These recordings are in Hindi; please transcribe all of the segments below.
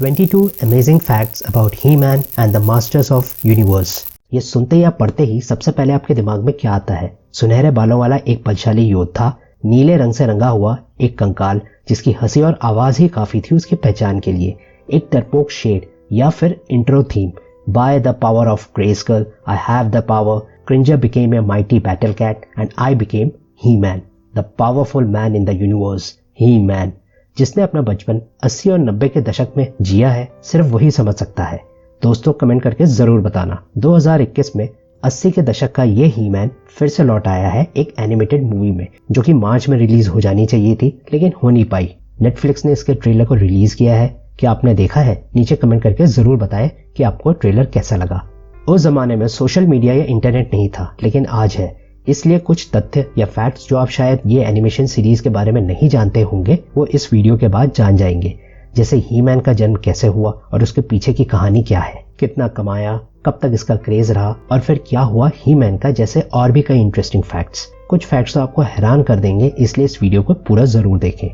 22 amazing facts about He-Man and the masters of universe. ये सुनते या पढ़ते ही सबसे पहले आपके दिमाग में क्या आता है? सुनहरे बालों वाला एक बलशाली योद्धा, नीले रंग से रंगा हुआ एक कंकाल जिसकी हंसी और आवाज ही काफी थी उसकी पहचान के लिए, एक डरपोक शेर, या फिर intro theme by the power of Grayskull, I have the power, Cringer became a mighty battle cat and I became He-Man, the powerful man in the universe, He-Man. जिसने अपना बचपन 80 और 90 के दशक में जिया है, सिर्फ वही समझ सकता है। दोस्तों कमेंट करके जरूर बताना। 2021 में 80 के दशक का ये ही-मैन फिर से लौट आया है एक एनिमेटेड मूवी में, जो कि मार्च में रिलीज हो जानी चाहिए थी लेकिन हो नहीं पाई। नेटफ्लिक्स ने इसके ट्रेलर को रिलीज किया है। क्या आपने देखा है? नीचे कमेंट करके जरूर बताएं कि आपको ट्रेलर कैसा लगा। उस जमाने में सोशल मीडिया या इंटरनेट नहीं था, लेकिन आज है, इसलिए कुछ तथ्य या फैक्ट्स जो आप शायद ये एनिमेशन सीरीज के बारे में नहीं जानते होंगे वो इस वीडियो के बाद जान जाएंगे। जैसे ही-मैन का जन्म कैसे हुआ और उसके पीछे की कहानी क्या है, कितना कमाया, कब तक इसका क्रेज रहा और फिर क्या हुआ ही-मैन का, जैसे और भी कई इंटरेस्टिंग फैक्ट्स। कुछ फैक्ट्स तो आपको हैरान कर देंगे, इसलिए इस वीडियो को पूरा जरूर देखें।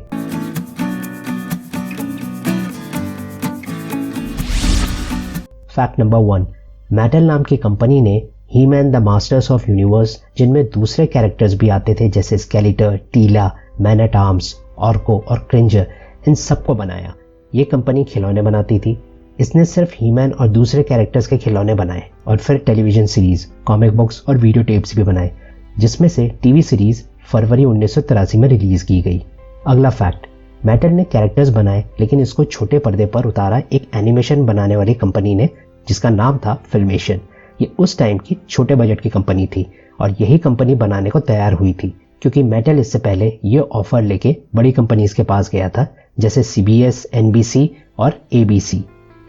फैक्ट नंबर 1, मैटल नाम की कंपनी ने He-Man the masters of universe, जिनमें दूसरे कैरेक्टर्स भी आते थे जैसे स्केलेटर, टीला, मैन एट आर्म्स, ऑर्को और क्रिंजर, इन सबको बनाया। ये कंपनी खिलौने बनाती थी। इसने सिर्फ ही-मैन और दूसरे कैरेक्टर्स के खिलौने बनाए और फिर टेलीविजन सीरीज, कॉमिक बुक्स और वीडियो टेप्स भी बनाए, जिसमें से टीवी सीरीज फरवरी 1983 में रिलीज की गई। अगला फैक्ट, मैटल ने कैरेक्टर्स बनाए लेकिन इसको छोटे पर्दे पर उतारा एक एनिमेशन बनाने वाली कंपनी ने, जिसका नाम था फिल्मेशन। ये उस टाइम की छोटे बजट की कंपनी थी और यही कंपनी बनाने को तैयार हुई थी, क्योंकि मेटल इससे पहले ये ऑफर लेके बड़ी कंपनीज के पास गया था जैसे CBS, NBC और ABC,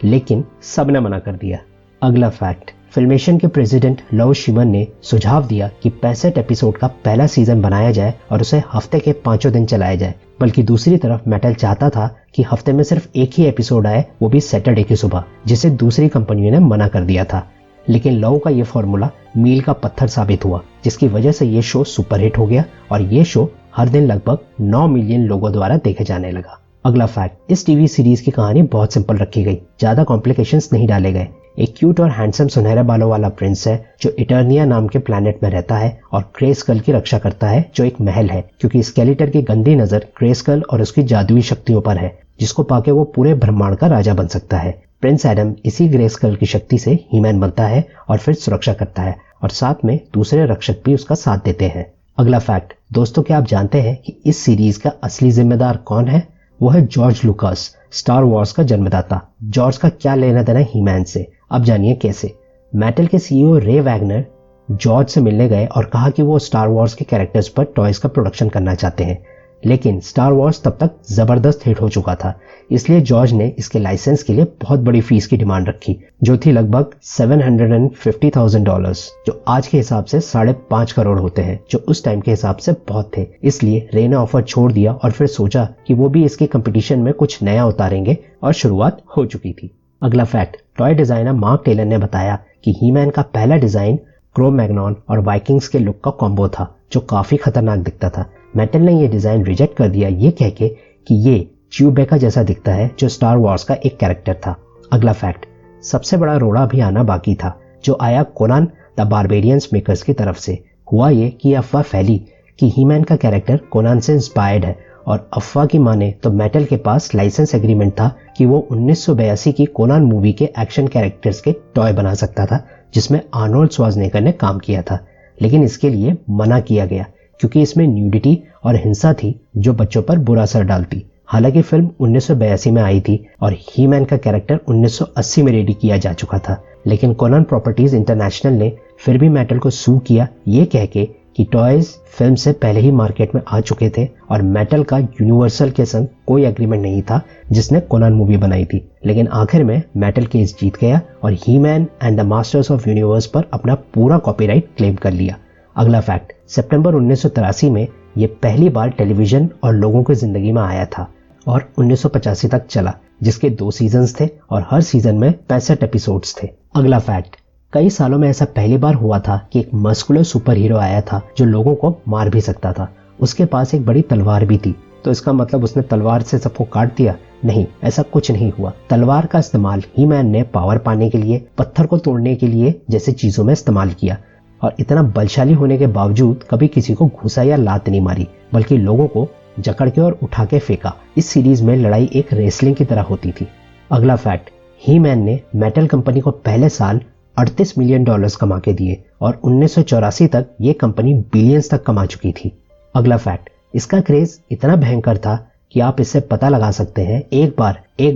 लेकिन सबने मना कर दिया। अगला फैक्ट, फिल्मेशन के प्रेसिडेंट लव शिमन ने सुझाव दिया कि 65 एपिसोड का पहला सीजन बनाया जाए और उसे हफ्ते के 5 दिन चलाया जाए, बल्कि दूसरी तरफ मेटल चाहता था कि हफ्ते में सिर्फ एक ही एपिसोड आए, वो भी सैटरडे की सुबह, जिसे दूसरी कंपनियों ने मना कर दिया था। लेकिन लव का ये फॉर्मूला मील का पत्थर साबित हुआ, जिसकी वजह से ये शो सुपरहिट हो गया और ये शो हर दिन लगभग 9 मिलियन लोगों द्वारा देखे जाने लगा। अगला फैक्ट, इस टीवी सीरीज की कहानी बहुत सिंपल रखी गई, ज्यादा कॉम्प्लिकेशंस नहीं डाले गए। एक क्यूट और हैंडसम सुनहरे बालों वाला प्रिंस है जो इटर्निया नाम के प्लैनेट में रहता है और ग्रेस्कुल की रक्षा करता है, जो एक महल है, क्योंकि स्केलेटर की गंदी नजर ग्रेस्कुल और उसकी जादुई शक्तियों पर है, जिसको पाके वो पूरे ब्रह्मांड का राजा बन सकता है। प्रिंस एडम इसी ग्रेस्कुल की शक्ति से ही-मैन बनता है और फिर सुरक्षा करता है, और साथ में दूसरे रक्षक भी उसका साथ देते हैं। अगला फैक्ट, दोस्तों क्या आप जानते हैं कि इस सीरीज का असली जिम्मेदार कौन है? वो है जॉर्ज लुकास, स्टार वॉर्स का जन्मदाता। जॉर्ज का क्या लेना देना ही-मैन से? अब जानिए कैसे। मेटल के CEO रे वैगनर जॉर्ज से मिलने गए और कहा कि वो स्टार वॉर्स के कैरेक्टर्स पर टॉयज का प्रोडक्शन करना चाहते हैं, लेकिन स्टार वॉर्स तब तक जबरदस्त हिट हो चुका था, इसलिए जॉर्ज ने इसके लाइसेंस के लिए बहुत बड़ी फीस की डिमांड रखी, जो थी लगभग $750,000, जो आज के हिसाब से 5.5 करोड़ होते हैं, जो उस टाइम के हिसाब से बहुत थे। इसलिए रे ने ऑफर छोड़ दिया और फिर सोचा कि वो भी इसके कंपटीशन में कुछ नया उतारेंगे, और शुरुआत हो चुकी थी। अगला fact, toy designer Mark Taylor ने बताया कि ही-मैन का पहला डिजाइन क्रो-मैग्नॉन और वाइकिंग्स के लुक का कॉम्बो था, जो काफी खतरनाक दिखता था। मेटल ने यह डिजाइन रिजेक्ट कर दिया, ये कह के कि ये च्यूबेका जैसा दिखता है, जो स्टार वॉर्स का एक कैरेक्टर था। अगला फैक्ट, सबसे बड़ा रोड़ा अभी आना बाकी था, जो आया कोनान द बारबेरियंस मेकर्स की तरफ से। हुआ ये कि अफवाह फैली कि ही-मैन का कैरेक्टर कोनान से इंस्पायर्ड है, और अफवाह की माने तो मेटल के पास लाइसेंस एग्रीमेंट था कि वो 1982 की कोनान मूवी के एक्शन कैरेक्टर्स के टॉय बना सकता था, जिसमें आर्नोल्ड श्वार्ज़नेगर ने काम किया था। लेकिन इसके लिए मना किया गया क्योंकि इसमें न्यूडिटी और हिंसा थी, जो बच्चों पर बुरा असर डालती। हालांकि फिल्म 1982 में आई थी और ही-मैन का कैरेक्टर 1980 में रेडी किया जा चुका था, लेकिन कोनान प्रॉपर्टीज इंटरनेशनल ने फिर भी मेटल को सू किया, ये कह के कि टॉयज फिल्म से पहले ही मार्केट में आ चुके थे और मेटल का यूनिवर्सल के संग कोई एग्रीमेंट नहीं था जिसने कोनान मूवी बनाई थी। लेकिन आखिर में मेटल केस जीत गया और He-Man and the masters of universe पर अपना पूरा कॉपीराइट क्लेम कर लिया। अगला फैक्ट, सितंबर 1983 में ये पहली बार टेलीविजन और लोगों की जिंदगी में आया था और 1985 तक चला, जिसके 2 सीजन्स थे और हर सीजन में 65 एपिसोड्स थे। अगला फैक्ट, कई सालों में ऐसा पहली बार हुआ था कि एक मस्कुलर सुपर हीरो आया था जो लोगों को मार भी सकता था। उसके पास एक बड़ी तलवार भी थी, तो इसका मतलब उसने तलवार से सबको काट दिया? नहीं, ऐसा कुछ नहीं हुआ। तलवार का इस्तेमाल ही मैन ने पावर पाने के लिए, पत्थर को तोड़ने के लिए जैसे चीजों में इस्तेमाल किया, और इतना बलशाली होने के बावजूद कभी किसी को घुसा या लात नहीं मारी, बल्कि लोगों को जकड़ के और उठा के फेंका। इस सीरीज में लड़ाई एक रेसलिंग की तरह होती थी। अगला फैक्ट, ही मैन ने मेटल कंपनी को पहले साल $38 मिलियन कमा के दिए और 1984 तक ये कंपनी बिलियंस तक कमा चुकी थी। अगला फैक्ट, इसका क्रेज इतना भयंकर था कि आप इससे पता लगा सकते हैं। एक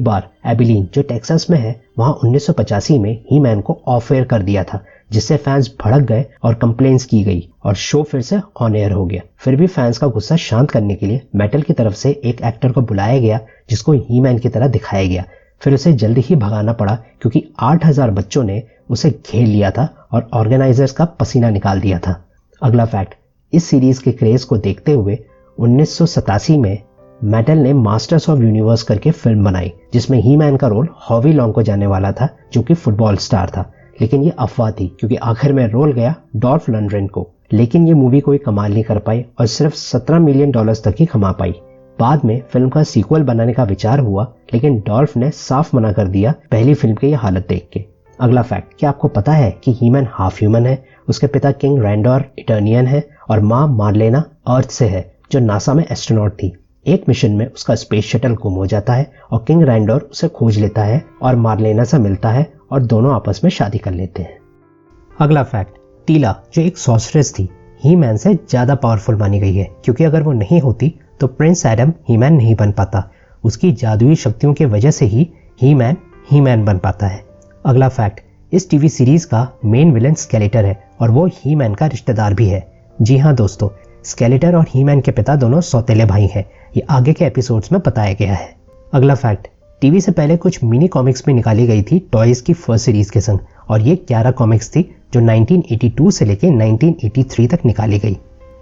बार एबिलीन जो टेक्सास में है, वहां 1985 में ही मैन को ऑफ एयर कर दिया था, जिससे फैंस भड़क गए और कंप्लेंट्स की गई और शो फिर से ऑन एयर हो गया। फिर भी फैंस का गुस्सा शांत करने के लिए मेटल की तरफ से एक एक्टर को बुलाया गया जिसको ही मैन की तरह दिखाया गया। फिर उसे जल्दी ही भगाना पड़ा क्योंकि 8000 बच्चों ने उसे घेर लिया था और ऑर्गेनाइजर्स का पसीना निकाल दिया था। अगला फैक्ट, इस सीरीज के क्रेज को देखते हुए 1987 में मेटल ने मास्टर्स ऑफ यूनिवर्स करके फिल्म बनाई, जिसमें ही मैन का रोल हॉवी लॉन्ग को जाने वाला था, जो कि फुटबॉल स्टार था। लेकिन ये अफवाह थी क्योंकि आखिर में रोल गया डॉल्फ लंडग्रेन को। लेकिन ये मूवी कोई कमाल नहीं कर पाई और सिर्फ $17 मिलियन तक ही कमा पाई। बाद में फिल्म का सीक्वल बनाने का विचार हुआ, लेकिन डॉल्फ ने साफ मना कर दिया पहली फिल्म की यह हालत देख के। अगला फैक्ट, क्या आपको पता है कि ही मैन हाफ ह्यूमन है? उसके पिता किंग रैंडोर इटर्नियन है और माँ मार्लेना अर्थ से है, जो नासा में एस्ट्रोनॉट थी। एक मिशन में उसका स्पेस शटल गुम हो जाता है और किंग रैंडोर उसे खोज लेता है और मार्लेना से मिलता है और दोनों आपस में शादी कर लेते हैं। अगला फैक्ट, टीला जो एक सॉर्सरेस थी, ही मैन से ज्यादा पावरफुल मानी गई है क्योंकि अगर वो नहीं होती तो प्रिंस एडम ही मैन नहीं बन पाता। उसकी जादुई शक्तियों की वजह से ही मैन बन पाता है। अगला फैक्ट, इस टीवी सीरीज का मेन विलन स्केलेटर है और वो ही मैन का रिश्तेदार भी है। जी हाँ दोस्तों, स्केलेटर और ही मैन के पिता दोनों सौतेले भाई हैं। ये आगे के एपिसोड्स में बताया गया है। अगला फैक्ट, टीवी से पहले कुछ मिनी कॉमिक्स भी निकाली गई थी टॉयज की फर्स्ट सीरीज के संग, और ये 11 कॉमिक्स थी जो 1982 से लेकर 1983 तक निकाली गई,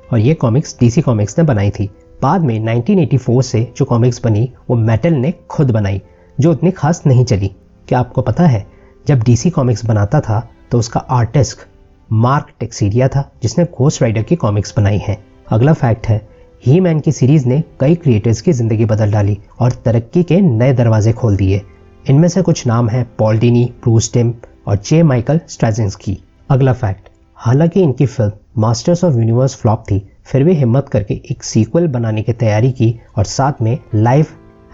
और ये कॉमिक्स डीसी कॉमिक्स ने बनाई थी। बाद में 1984 से जो कॉमिक्स बनी वो मेटल ने खुद बनाई, जो उतनी खास नहीं चली। क्या आपको पता है, जब डीसी कॉमिक्स बनाता था तो उसका आर्टिस्ट मार्क टेक्सीरिया था, जिसने घोस्ट राइडर की कॉमिक्स बनाई है। अगला फैक्ट है, ही मैन की सीरीज ने कई क्रिएटर्स की जिंदगी बदल डाली और तरक्की के नए दरवाजे खोल दिए। इनमें से कुछ नाम है पॉल डिनी, ब्रूस टिम और जे माइकल स्ट्रेजिंस्की। अगला फैक्ट, हालांकि इनकी film masters of universe flop थी, फिर भी हिम्मत करके एक सीक्वल बनाने की तैयारी की और साथ में लाइव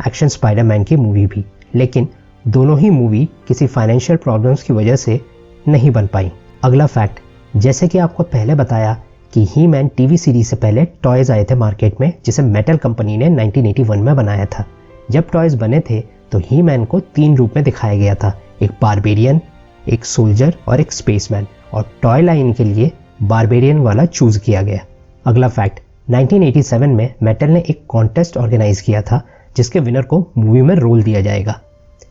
एक्शन स्पाइडरमैन की मूवी भी। लेकिन दोनों ही मूवी किसी फाइनेंशियल प्रॉब्लम्स की वजह से नहीं बन पाई। अगला फैक्ट, जैसे कि आपको पहले बताया कि ही मैन टीवी सीरीज से पहले टॉयज आए थे मार्केट में, जिसे मेटल कंपनी ने 1981 में बनाया था। जब टॉयज बने थे तो ही मैन को 3 रूप में दिखाया गया था, एक बारबेरियन, एक सोल्जर और एक स्पेसमैन, और टॉय लाइन के लिए बारबेरियन वाला चूज किया गया। अगला फैक्ट, 1987 में मेटल ने एक कॉन्टेस्ट ऑर्गेनाइज किया था जिसके विनर को मूवी में रोल दिया जाएगा।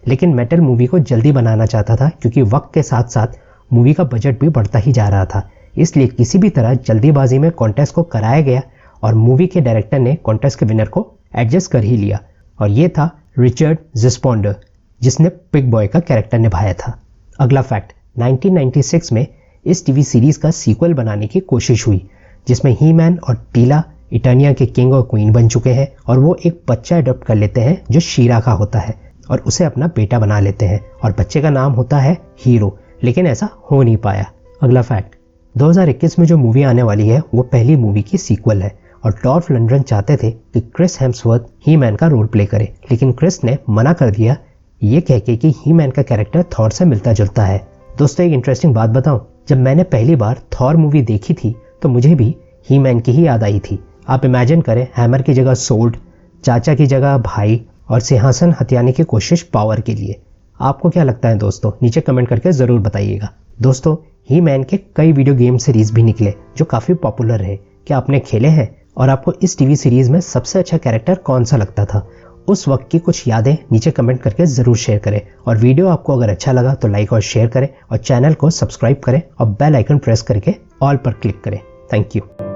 लेकिन मेटल मूवी को जल्दी बनाना चाहता था क्योंकि वक्त के साथ साथ मूवी का बजट भी बढ़ता ही जा रहा था, इसलिए किसी भी तरह जल्दीबाजी में कॉन्टेस्ट को कराया गया और मूवी के डायरेक्टर ने कॉन्टेस्ट के विनर को एडजस्ट कर ही लिया, और ये था रिचर्ड जिस्पोंडर, जिसने पिग बॉय का कैरेक्टर निभाया था। अगला फैक्ट, 1996 में इस टीवी सीरीज का सीक्वल बनाने की कोशिश हुई जिसमें ही मैन और टीला इटर्निया के किंग और क्वीन बन चुके हैं, और वो एक बच्चा अडॉप्ट कर लेते हैं जो शीरा का होता है और उसे अपना बेटा बना लेते हैं, और बच्चे का नाम होता है हीरो। लेकिन ऐसा हो नहीं पाया। अगला फैक्ट, 2021 में जो मूवी आने वाली है वो पहली मूवी की सीक्वल है, और डॉल्फ लंडग्रेन चाहते थे कि क्रिस हेम्सवर्थ ही मैन का रोल प्ले करे, लेकिन क्रिस ने मना कर दिया, ये कह के कि ही मैन का कैरेक्टर थॉर से मिलता जुलता है। दोस्तों, एक इंटरेस्टिंग बात बताऊं, जब मैंने पहली बार थॉर मूवी देखी थी तो मुझे भी ही मैन की ही याद आई थी। आप इमेजिन करें, हैमर की जगह सोल्ड, चाचा की जगह भाई, और सिंहासन हथियाने की कोशिश पावर के लिए। आपको क्या लगता है दोस्तों? नीचे कमेंट करके जरूर बताइएगा। दोस्तों, ही मैन के कई वीडियो गेम सीरीज भी निकले जो काफी पॉपुलर रहे। क्या आपने खेले हैं? और आपको इस टीवी सीरीज में सबसे अच्छा कैरेक्टर कौन सा लगता था? उस वक्त की कुछ यादें नीचे कमेंट करके जरूर शेयर करें, और वीडियो आपको अगर अच्छा लगा तो लाइक और शेयर करें, और चैनल को सब्सक्राइब करें और बेल आइकन प्रेस करके ऑल पर क्लिक करें। Thank you.